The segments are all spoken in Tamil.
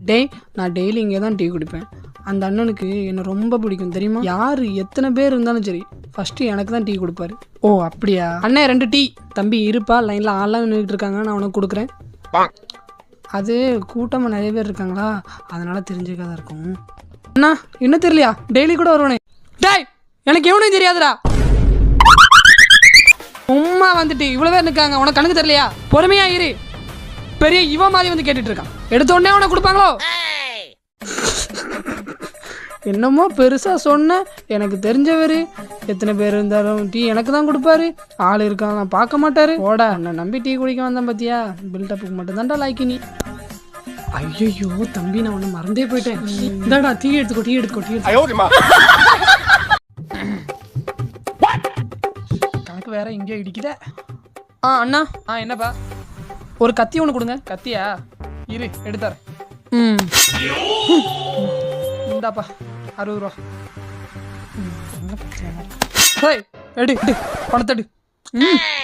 டேய் நான் டெய்லி இங்கே தான் டீ குடிப்பேன். அந்த அண்ணனுக்கு என்னை ரொம்ப பிடிக்கும் தெரியுமா. யார் எத்தனை பேர் இருந்தாலும் சரி ஃபஸ்ட்டு எனக்கு தான் டீ கொடுப்பாரு. ஓ அப்படியா அண்ணே 2 டீ. தம்பி இருப்பா லைனில் ஆள்லாம் நின்றுட்டு இருக்காங்க, நான் உனக்கு கொடுக்குறேன். அது கூட்டமாக நிறைய பேர் இருக்காங்களா, அதனால் தெரிஞ்சுக்காத இருக்கும். அண்ணா இன்னும் தெரியலையா, டெய்லி கூட வருவானே. டேய் எனக்கு எவனையும் தெரியாதுடா. உம்மா வந்துட்டு இவ்வளோ பேர் இருக்காங்க, உனக்கு கணக்கு தெரியலையா? பொறுமையா இரு. பெரிய இவ மாதிரி வந்து கேட்டுட்டு இருக்கான். எடுத்த உடனே உனக்கு கொடுப்பாங்களோ? என்னமோ பெருசாக சொன்ன, எனக்கு தெரிஞ்சவர் எத்தனை பேர் இருந்தாலும் டீ எனக்கு தான் கொடுப்பாரு. ஆள் இருக்காங்க பார்க்க மாட்டாரு. ஓடா நான் நம்பி டீ குடிக்க வந்தேன் பார்த்தியா, பில்டப்புக்கு மட்டும் தான்டா லாய்க்கு நீ. ஐயோ தம்பி நான் உன்னை மறந்தே போயிட்டேன். இந்தாடா டீ எடுத்துக்கோ, டீ எடுத்துக்கோ. கணக்கு வேற இங்கே இடிக்குதே. அண்ணா என்னப்பா, ஒரு கத்தி ஒன்று கொடுங்க. கத்தியா? இரு எடுத்தார். இந்தாப்பா 60 ரூபா. எடு பணத்தடு.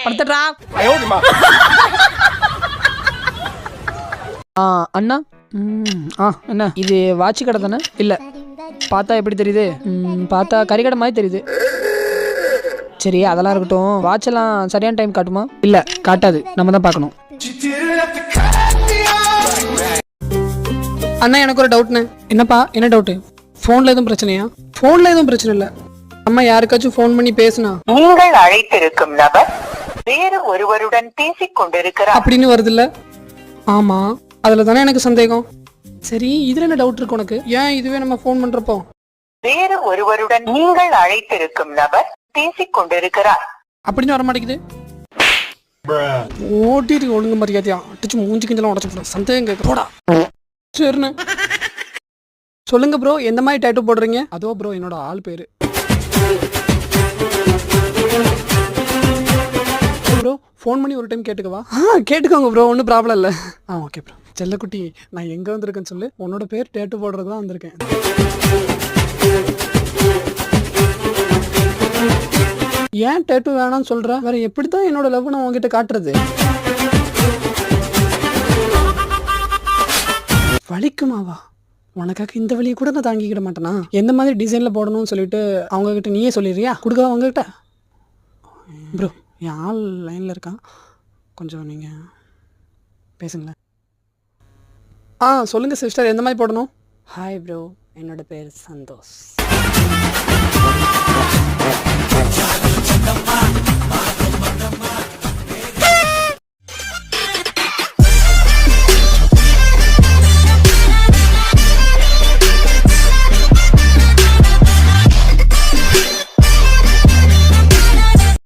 பணத்தடா. அண்ணா என்ன இது வாட்ச் கடை தானே? இல்லை பார்த்தா எப்படி தெரியுது? பார்த்தா கறிக்கடை மாதிரி தெரியுது. சரி அதெல்லாம் இருக்கட்டும், வாட்செல்லாம் சரியான டைம் காட்டுமா? இல்லை காட்டாது, நம்ம தான் பார்க்கணும். அண்ணா எனக்கு ஒரு டவுட்ண்ணே. என்னப்பா என்ன டவுட்டு? ஃபோனில் எதுவும் பிரச்சனையா? ஃபோனில் எதுவும் பிரச்சனை இல்லை. அம்மா யாருக்காச்சும் ஃபோன் பண்ணி பேசுனா நீங்கள் அழைத்திருக்கும் நபர் வேறு ஒருவருடன் பேசிக் கொண்டிருக்கிறார் அப்படின்னு வருது இல்ல? ஆமா அதுல தானே எனக்கு சந்தேகம். சரி இதுல என்ன டவுட் இருக்கு உனக்கு? ஏன் இதுவே நம்ம ஃபோன் பண்றப்போ வேறு ஒருவருடன் நீங்கள் அழைத்திருக்கும் நபர் பேசிக் கொண்டிருக்கிறார் அப்படின்னு வர மாட்டேங்குது. ஓட்டிட்டு ஒழுங்கு மரியாதையா அடிச்சு மூஞ்சி கிஞ்சலாம் உடச்சு போட சந்தேகம் கேட்க போடா. சரிண்ணே சொல்லுங்க ப்ரோ, எந்த மாதிரி டேட்டூ போடுறீங்க? அதோ ப்ரோ என்னோட ஆள் பேரு. ப்ரோ ஃபோன் பண்ணி ஒரு டைம் கேட்டுக்கவா? கேட்டுக்கோங்க ப்ரோ, ஒன்றும் ப்ராப்ளம் இல்லை. Okay bro. செல்லக்குட்டி நான் எங்கே வந்திருக்கேன்னு சொல்லு. உன்னோட பேர் டேட்டு போடுறது தான் வந்திருக்கேன். ஏன் டேட்டு வேணாம்னு சொல்கிற? வேற எப்படி தான் என்னோட லவ் நான் உங்ககிட்ட காட்டுறது? வலிக்குமாவா? உனக்காக இந்த வழியை கூட நான் தாங்கிக்கிட மாட்டேனா? எந்த மாதிரி டிசைனில் போடணும்னு சொல்லிட்டு அவங்கக்கிட்ட நீயே சொல்லிடுறியா? கொடுக்கவா அவங்ககிட்ட? ப்ரோ என் ஆள் லைனில் இருக்கான், கொஞ்சம் நீங்கள் பேசுங்களேன். சொல்லுங்கள் சிஸ்டர், எந்த மாதிரி போடணும்? ஹாய் ப்ரோ, என்னோட பேர் சந்தோஷ்.